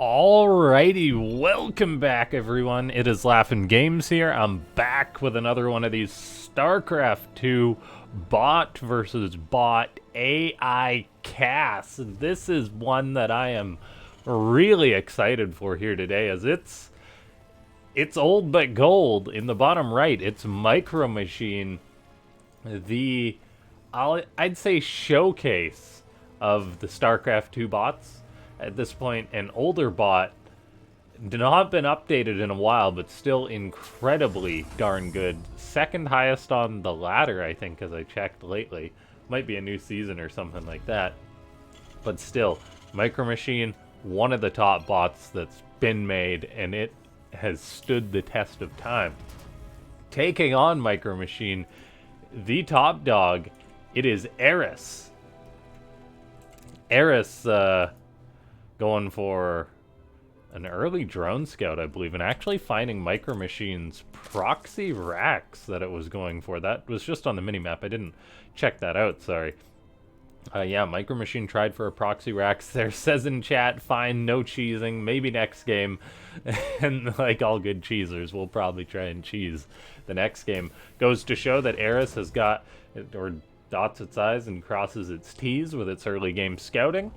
Alrighty, welcome back everyone. It is LaughNgamez here. I'm back with another one of these Starcraft 2 bot versus bot AI casts. This is one that I am really excited for here today, as it's old but gold. In the bottom right, it's MicroMachine, the I'd say showcase of the Starcraft 2 bots. At this point, an older bot, not been updated in a while, but still incredibly darn good. Second highest on the ladder, I think, as I checked lately. Might be a new season or something like that. But still, MicroMachine, one of the top bots that's been made, and it has stood the test of time. Taking on MicroMachine, the top dog, it is Eris. Eris, going for an early drone scout, I believe, and actually finding MicroMachine's proxy racks that it was going for. That was just on the minimap. I didn't check that out, sorry. Yeah, MicroMachine tried for a proxy racks there. Says in chat, fine, no cheesing, maybe next game. And like all good cheesers, we'll probably try and cheese the next game. Goes to show that Eris has got, or dots its I's and crosses its T's with its early game scouting.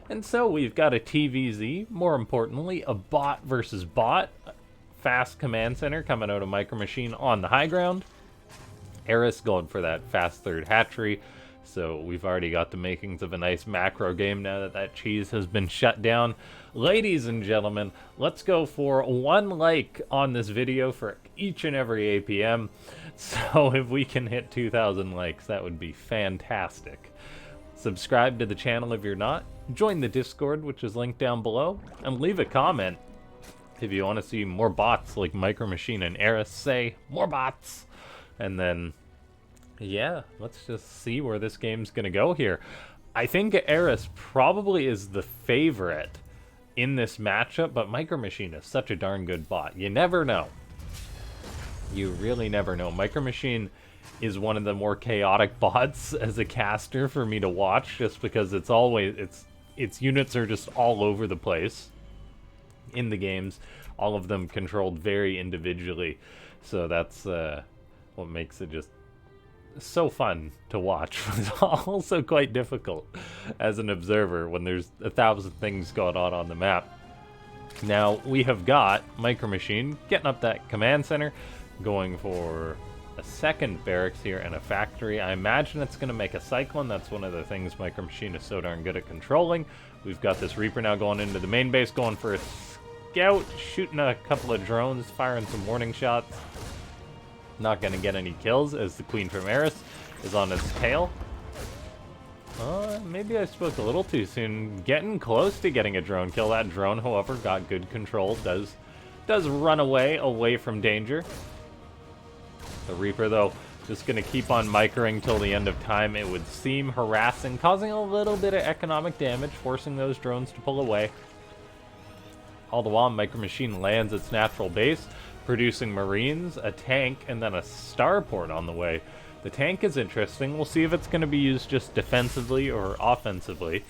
And so we've got a TVZ, more importantly, a bot versus bot. Fast command center coming out of MicroMachine on the high ground. Eris going for that fast third hatchery. So we've already got the makings of a nice macro game now that that cheese has been shut down. Ladies and gentlemen, let's go for 1 like on this video for each and every APM. So if we can hit 2,000 likes, that would be fantastic. Subscribe to the channel if you're not. Join the Discord, which is linked down below. And leave a comment if you want to see more bots like MicroMachine and Eris. Say, more bots! And then, yeah, let's just see where this game's going to go here. I think Eris probably is the favorite in this matchup, but MicroMachine is such a darn good bot. You never know. You really never know. MicroMachine is one of the more chaotic bots as a caster for me to watch, just because it's always, its units are just all over the place in the games, all of them controlled very individually. So that's what makes it just so fun to watch, but also quite difficult as an observer when there's 1,000 things going on the map. Now we have got MicroMachine getting up that command center, going for a second barracks here and a factory. I imagine it's going to make a cyclone. That's one of the things MicroMachine is so darn good at controlling. We've got this Reaper now going into the main base, going for a scout, shooting a couple of drones, firing some warning shots. Not going to get any kills as the Queen from Eris is on his tail. Maybe I spoke a little too soon. Getting close to getting a drone kill. That drone, however, got good control. Does run away from danger. The Reaper, though, just going to keep on microing till the end of time, it would seem, harassing, causing a little bit of economic damage, forcing those drones to pull away. All the while, MicroMachine lands its natural base, producing Marines, a tank, and then a starport on the way. The tank is interesting. We'll see if it's going to be used just defensively or offensively.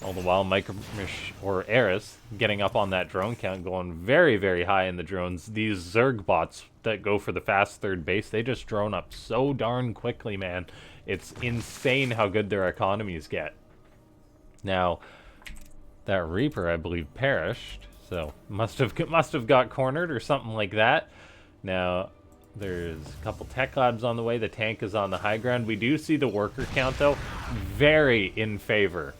All the while, MicroMachine, or Eris, getting up on that drone count, going very, very high in the drones. These Zerg bots that go for the fast third base, they just drone up so darn quickly, man. It's insane how good their economies get. Now, that Reaper, I believe, perished, so must have got cornered or something like that. Now, there's a couple tech labs on the way. The tank is on the high ground. We do see the worker count, though, very in favor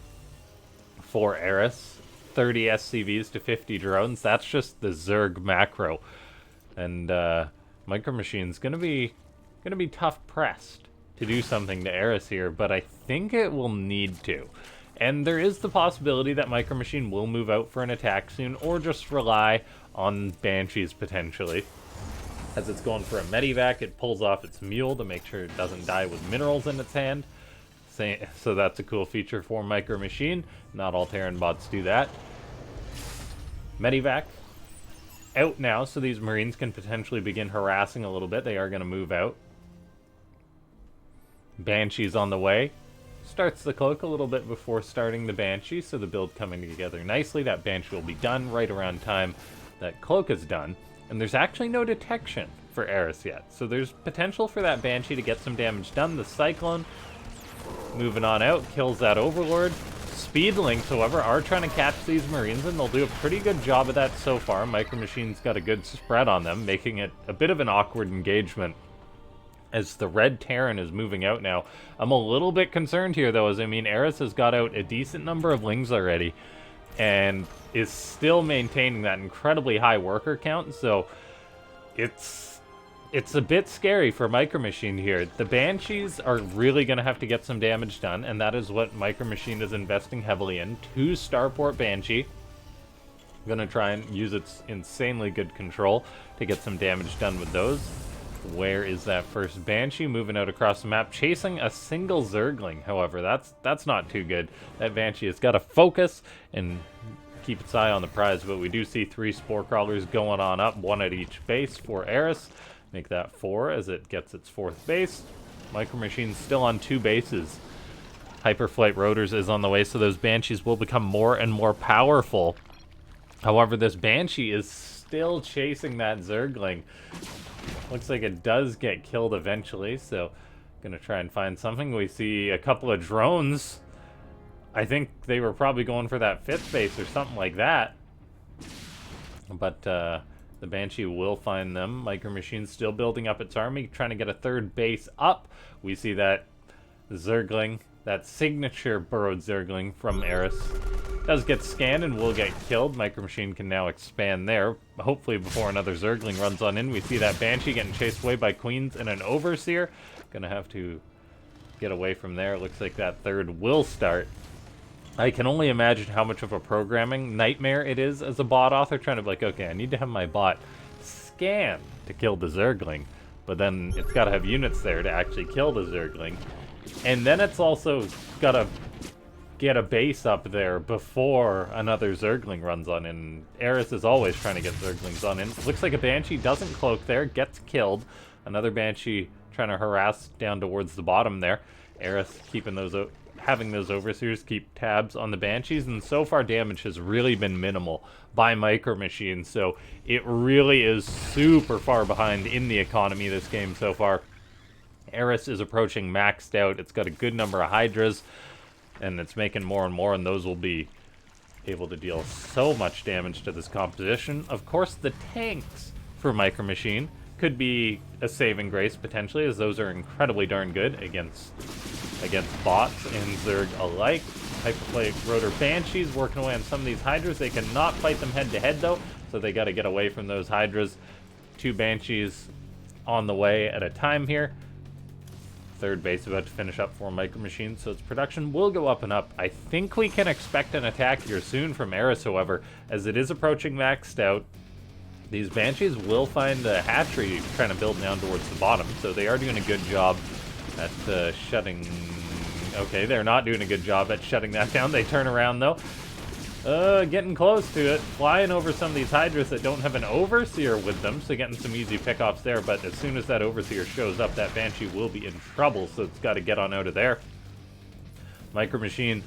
for Eris. 30 SCVs to 50 drones. That's just the Zerg macro. And MicroMachine's gonna be tough pressed to do something to Eris here, but I think it will need to. And there is the possibility that MicroMachine will move out for an attack soon, or just rely on Banshees potentially. As it's going for a medivac, it pulls off its mule to make sure it doesn't die with minerals in its hand. So that's a cool feature for MicroMachine. Not all Terran bots do that. Medivac out now, so these Marines can potentially begin harassing a little bit. They are going to move out. Banshee's on the way. Starts the Cloak a little bit before starting the Banshee, so the build coming together nicely. That Banshee will be done right around time that Cloak is done. And there's actually no detection for Eris yet, so there's potential for that Banshee to get some damage done. The Cyclone moving on out, kills that Overlord. Speedlings, however, are trying to catch these Marines, and they'll do a pretty good job of that so far. MicroMachine's got a good spread on them, making it a bit of an awkward engagement as the Red Terran is moving out now. I'm a little bit concerned here, though, as I mean, Eris has got out a decent number of Lings already, and is still maintaining that incredibly high worker count, so it's a bit scary for MicroMachine here. The Banshees are really going to have to get some damage done, and that is what MicroMachine is investing heavily in. 2 Starport Banshee. Going to try and use its insanely good control to get some damage done with those. Where is that first Banshee? Moving out across the map, chasing a single Zergling. However, that's not too good. That Banshee has got to focus and keep its eye on the prize, but we do see 3 Spore Crawlers going on up, 1 at each base for Eris. Make that 4 as it gets its 4th base. MicroMachine's still on 2 bases. Hyperflight Rotors is on the way, so those Banshees will become more and more powerful. However, this Banshee is still chasing that Zergling. Looks like it does get killed eventually, so gonna try and find something. We see a couple of drones. I think they were probably going for that 5th base or something like that. But, the Banshee will find them. MicroMachine's still building up its army, trying to get a 3rd base up. We see that Zergling, that signature burrowed Zergling from Eris, does get scanned and will get killed. MicroMachine can now expand there. Hopefully before another Zergling runs on in. We see that Banshee getting chased away by Queens and an Overseer. Gonna have to get away from there. It looks like that 3rd will start. I can only imagine how much of a programming nightmare it is as a bot author, trying to be like, okay, I need to have my bot scan to kill the Zergling, but then it's got to have units there to actually kill the Zergling, and then it's also got to get a base up there before another Zergling runs on in. Eris is always trying to get Zerglings on in. Looks like a Banshee doesn't cloak there, gets killed. Another Banshee trying to harass down towards the bottom there. Eris keeping those having those Overseers keep tabs on the Banshees, and so far damage has really been minimal by MicroMachine, so it really is super far behind in the economy this game so far. Eris is approaching maxed out. It's got a good number of Hydras, and it's making more and more, and those will be able to deal so much damage to this composition. Of course, the tanks for MicroMachine could be a saving grace, potentially, as those are incredibly darn good against bots and Zerg alike. Hyperflight Rotor Banshees working away on some of these Hydras. They cannot fight them head-to-head, though, so they got to get away from those Hydras. 2 Banshees on the way at a time here. 3rd base about to finish up for MicroMachine, so its production will go up and up. I think we can expect an attack here soon from Eris, however, as it is approaching maxed out. These Banshees will find a hatchery trying to build down towards the bottom, so they are doing a good job at shutting. Okay, they're not doing a good job at shutting that down. They turn around, though. Getting close to it. Flying over some of these Hydras that don't have an Overseer with them, so getting some easy pickoffs there. But as soon as that Overseer shows up, that Banshee will be in trouble, so it's got to get on out of there. MicroMachine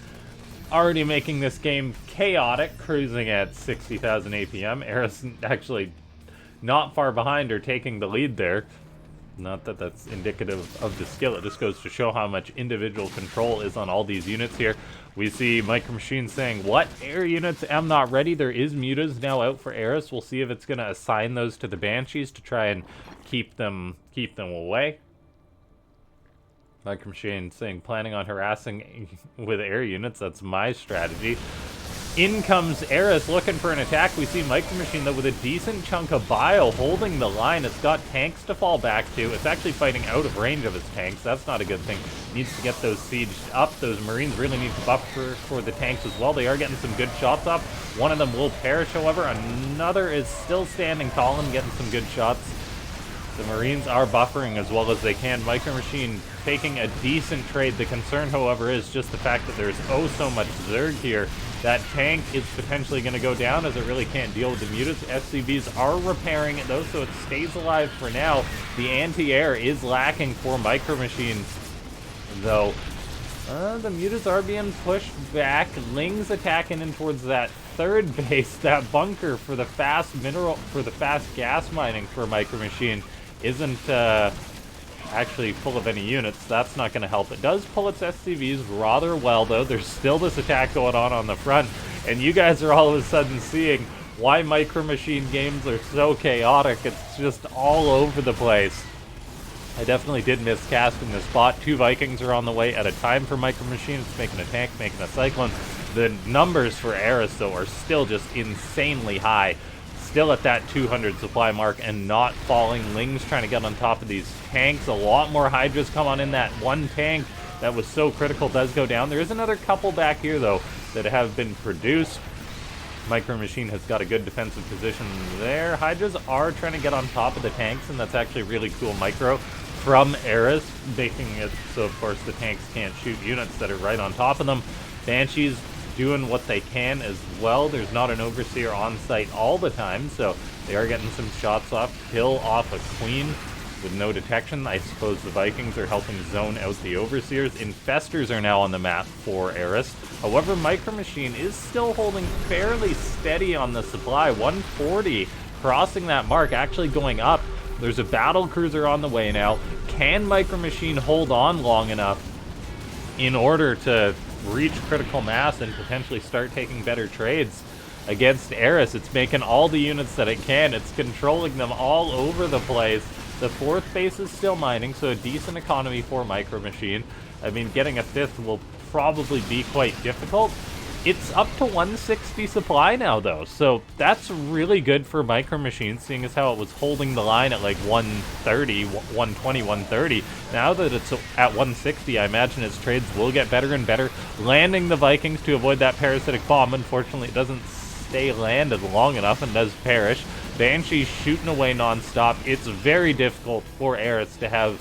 already making this game chaotic, cruising at 60,000 APM. Eris actually not far behind or taking the lead there. Not that that's indicative of the skill, it just goes to show how much individual control is on all these units here. We see MicroMachine saying, what? Air units am not ready. There is mutas now out for Eris. We'll see if it's going to assign those to the Banshees to try and keep them away. MicroMachine saying, planning on harassing with air units. That's my strategy. In comes Eris looking for an attack. We see MicroMachine, though, with a decent chunk of bio holding the line. It's got tanks to fall back to. It's actually fighting out of range of its tanks. That's not a good thing. Needs to get those sieged up. Those Marines really need to buffer for the tanks as well. They are getting some good shots up. One of them will perish, however. Another is still standing tall and getting some good shots. The Marines are buffering as well as they can. MicroMachine taking a decent trade. The concern, however, is just the fact that there's oh so much Zerg here. That tank is potentially going to go down as it really can't deal with the mutas. SCVs are repairing it, though, so it stays alive for now. The anti-air is lacking for MicroMachine, though. The mutas are being pushed back. Ling's attacking in towards that third base. That bunker for the fast gas mining for MicroMachine isn't actually full of any units. That's not going to help. It does pull its SCVs rather well, though. There's still this attack going on the front, and you guys are all of a sudden seeing why MicroMachine games are so chaotic. It's just all over the place. I definitely did miss casting this bot. 2 Vikings are on the way at a time for MicroMachine. It's making a tank, making a Cyclone. The numbers for Eris, though, are still just insanely high. Still at that 200 supply mark and not falling. Ling's trying to get on top of these tanks. A lot more Hydras come on in. That one tank that was so critical does go down. There is another couple back here, though, that have been produced. MicroMachine has got a good defensive position there. Hydras are trying to get on top of the tanks, and that's actually really cool micro from Eris, making it so, of course, the tanks can't shoot units that are right on top of them. Banshees doing what they can as well. There's not an Overseer on site all the time, so they are getting some shots off. Kill off a Queen with no detection. I suppose the Vikings are helping zone out the Overseers. Infestors are now on the map for Eris. However, MicroMachine is still holding fairly steady on the supply. 140, crossing that mark, actually going up. There's a battle cruiser on the way now. Can MicroMachine hold on long enough in order to reach critical mass and potentially start taking better trades against Eris? It's making all the units that it can. It's controlling them all over the place. The 4th base is still mining, so a decent economy for MicroMachine. I mean, getting a 5th will probably be quite difficult. It's up to 160 supply now, though, so that's really good for MicroMachine, seeing as how it was holding the line at like 130, 120, 130. Now that it's at 160, I imagine its trades will get better and better. Landing the Vikings to avoid that parasitic bomb. Unfortunately, it doesn't stay landed long enough and does perish. Banshee's shooting away non-stop. It's very difficult for Eris to have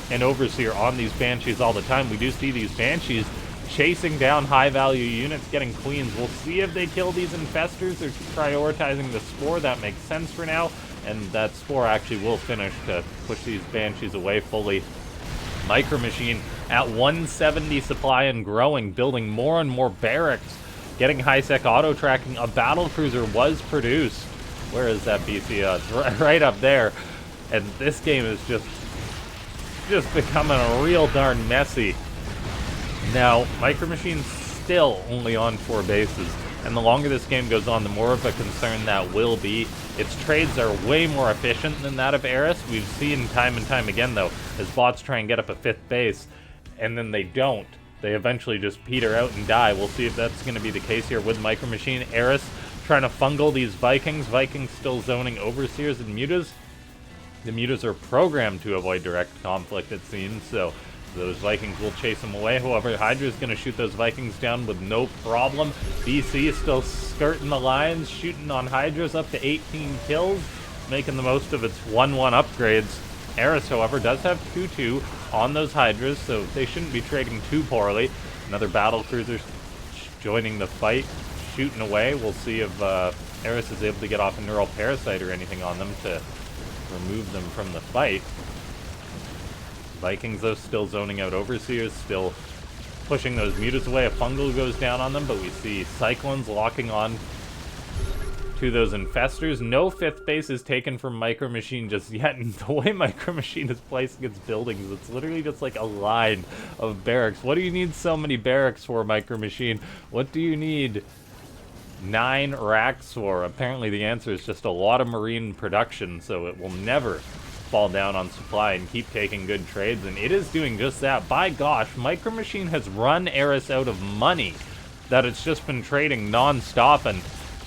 an Overseer on these Banshees all the time. We do see these Banshees chasing down high-value units, getting Queens. We'll see if they kill these Infestors. They're prioritizing the Spore. That makes sense for now, and that Spore actually will finish to push these Banshees away fully. MicroMachine at 170 supply and growing, building more and more barracks, getting high-sec auto-tracking. A battle cruiser was produced. Where is that BC? It's right up there. And this game is just becoming real darn messy. Now, MicroMachine's still only on 4 bases, and the longer this game goes on, the more of a concern that will be. Its trades are way more efficient than that of Eris. We've seen time and time again, though, as bots try and get up a 5th base, and then they don't. They eventually just peter out and die. We'll see if that's going to be the case here with MicroMachine. Eris trying to fungal these Vikings. Vikings still zoning Overseers and Mutas. The Mutas are programmed to avoid direct conflict, it seems, so those Vikings will chase them away. However, Hydra is going to shoot those Vikings down with no problem. BC is still skirting the lines, shooting on Hydras up to 18 kills, making the most of its 1-1 upgrades. Eris, however, does have 2-2 on those Hydras, so they shouldn't be trading too poorly. Another battle cruiser joining the fight, shooting away. We'll see if Eris is able to get off a neural parasite or anything on them to remove them from the fight. Vikings, though, still zoning out Overseers, still pushing those Mutas away. A fungal goes down on them, but we see Cyclones locking on to those Infestors. No 5th base is taken from MicroMachine just yet, and the way MicroMachine is placing its buildings, it's literally just like a line of barracks. What do you need so many barracks for, MicroMachine? What do you need 9 racks for? Apparently the answer is just a lot of Marine production, so it will never fall down on supply and keep taking good trades, and it is doing just that. By gosh, MicroMachine has run Eris out of money that it's just been trading non-stop, and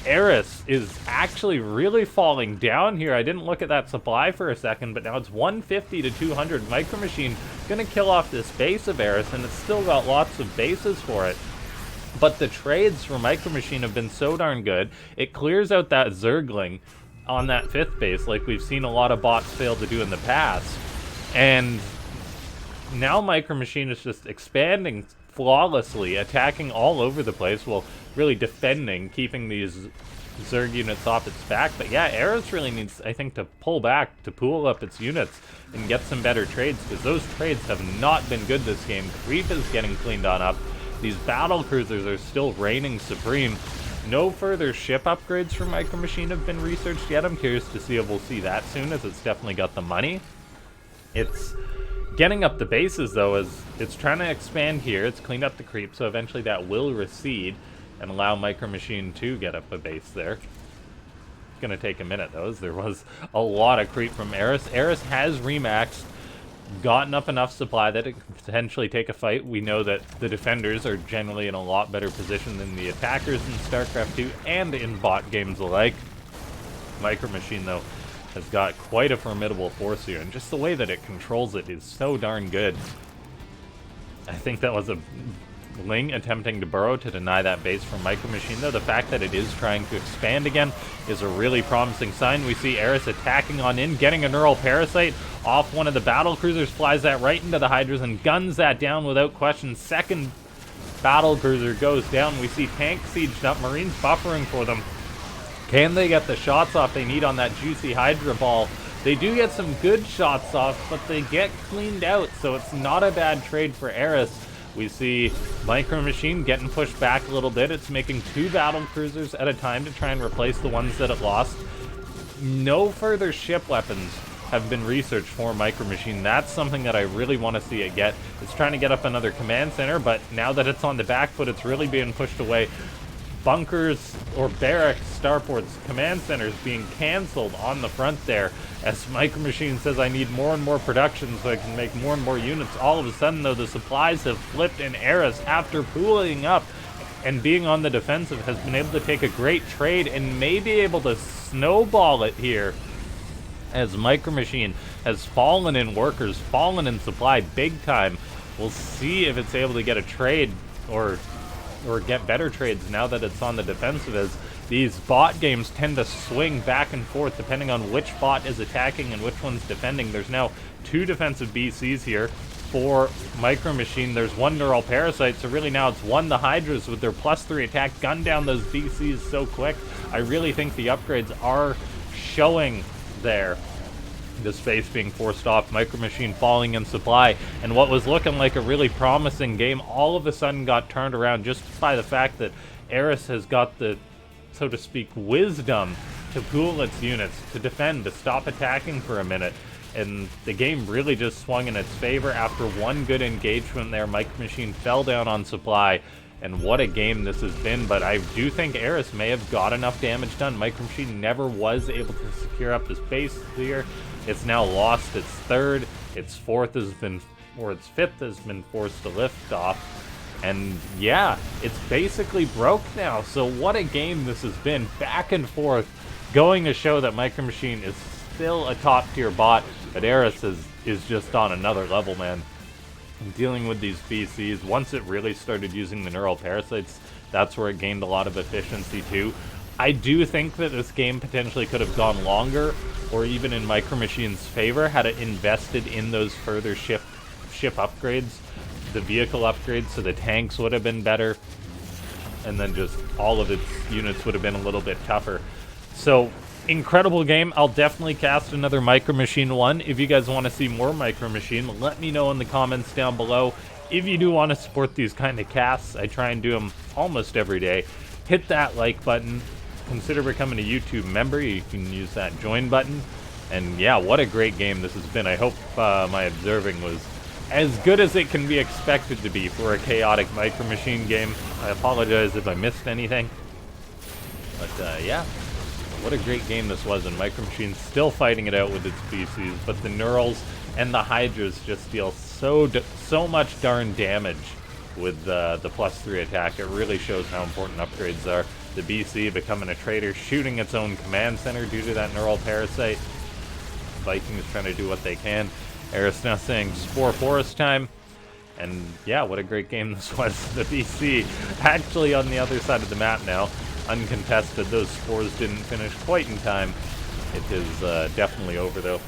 Eris is actually really falling down here. I didn't look at that supply for a second, but now it's 150 to 200. MicroMachine gonna kill off this base of Eris, and it's still got lots of bases for it. But the trades for MicroMachine have been so darn good. It clears out that Zergling on that 5th base, like we've seen a lot of bots fail to do in the past. And now MicroMachine is just expanding flawlessly, attacking all over the place while really defending, keeping these Zerg units off its back. But yeah, Eris really needs, I think, to pull back, to pool up its units and get some better trades, because those trades have not been good this game. Creep is getting cleaned on up. These battle cruisers are still reigning supreme. No further ship upgrades for MicroMachine have been researched yet. I'm curious to see if we'll see that soon, as it's definitely got the money. It's getting up the bases, though, as it's trying to expand here. It's cleaned up the creep, so eventually that will recede and allow MicroMachine to get up a base there. It's going to take a minute, though, as there was a lot of creep from Eris. Eris has remaxed, gotten up enough supply that it can potentially take a fight. We know that the defenders are generally in a lot better position than the attackers in Starcraft 2 and in bot games alike. MicroMachine, though, has got quite a formidable force here, and just the way that it controls it is so darn good. I think that was a Ling attempting to burrow to deny that base from MicroMachine, though. The fact that it is trying to expand again is a really promising sign. We see Eris attacking on in, getting a Neural Parasite off one of the battle cruisers, flies that right into the Hydras and guns that down without question. Second battle cruiser goes down. We see tank sieged up, Marines buffering for them. Can they get the shots off they need on that juicy Hydra ball? They do get some good shots off, but they get cleaned out, so it's not a bad trade for Eris. We see MicroMachine getting pushed back a little bit. It's making 2 battle cruisers at a time to try and replace the ones that it lost. No further ship weapons have been researched for MicroMachine. That's something that I really want to see it get. It's trying to get up another command center, but now that it's on the back foot, it's really being pushed away. Bunkers or barracks, starports, command centers being cancelled on the front there, as MicroMachine says, I need more and more production so I can make more and more units. All of a sudden, though, the supplies have flipped, and Eris, after pooling up and being on the defensive, has been able to take a great trade and may be able to snowball it here, as MicroMachine has fallen in workers, fallen in supply big time. We'll see if it's able to get a trade or get better trades now that it's on the defensive, as these bot games tend to swing back and forth depending on which bot is attacking and which one's defending. There's now 2 defensive BCs here for MicroMachine. There's 1 Neural Parasite, so really now it's 1 the Hydras with their +3 attack, gun down those BCs so quick. I really think the upgrades are showing there. The space being forced off, MicroMachine falling in supply, and what was looking like a really promising game all of a sudden got turned around just by the fact that Eris has got the, so to speak, wisdom to pool its units, to defend, to stop attacking for a minute. And the game really just swung in its favor after 1 good engagement there. MicroMachine fell down on supply, and what a game this has been. But I do think Eris may have got enough damage done. MicroMachine never was able to secure up this base here. It's now lost its 3rd, its 4th has been, or its 5th has been forced to lift off. And yeah, it's basically broke now. So what a game this has been, back and forth, going to show that MicroMachine is still a top tier bot, but Eris is just on another level, man. Dealing with these BCs, once it really started using the Neural Parasites, that's where it gained a lot of efficiency too. I do think that this game potentially could have gone longer, or even in MicroMachine's favor, had it invested in those further ship upgrades, the vehicle upgrades, so the tanks would have been better, and then just all of its units would have been a little bit tougher. So, incredible game. I'll definitely cast another MicroMachine one. If you guys want to see more MicroMachine, let me know in the comments down below. If you do want to support these kind of casts, I try and do them almost every day. Hit that like button. Consider becoming a YouTube member. You can use that join button. And yeah, what a great game this has been. I hope my observing was as good as it can be expected to be for a chaotic MicroMachine game. I apologize if I missed anything. But yeah, what a great game this was, and MicroMachine's still fighting it out with its species, but the Neurals and the Hydras just deal so much darn damage with the +3 attack. It really shows how important upgrades are. The BC becoming a traitor, shooting its own command center due to that Neural Parasite. Vikings trying to do what they can. Eris now saying Spore Forest time. And yeah, what a great game this was. The BC actually on the other side of the map now, uncontested. Those spores didn't finish quite in time. It is definitely over though.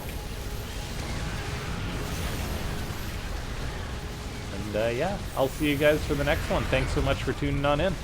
And And yeah, I'll see you guys for the next one. Thanks so much for tuning on in.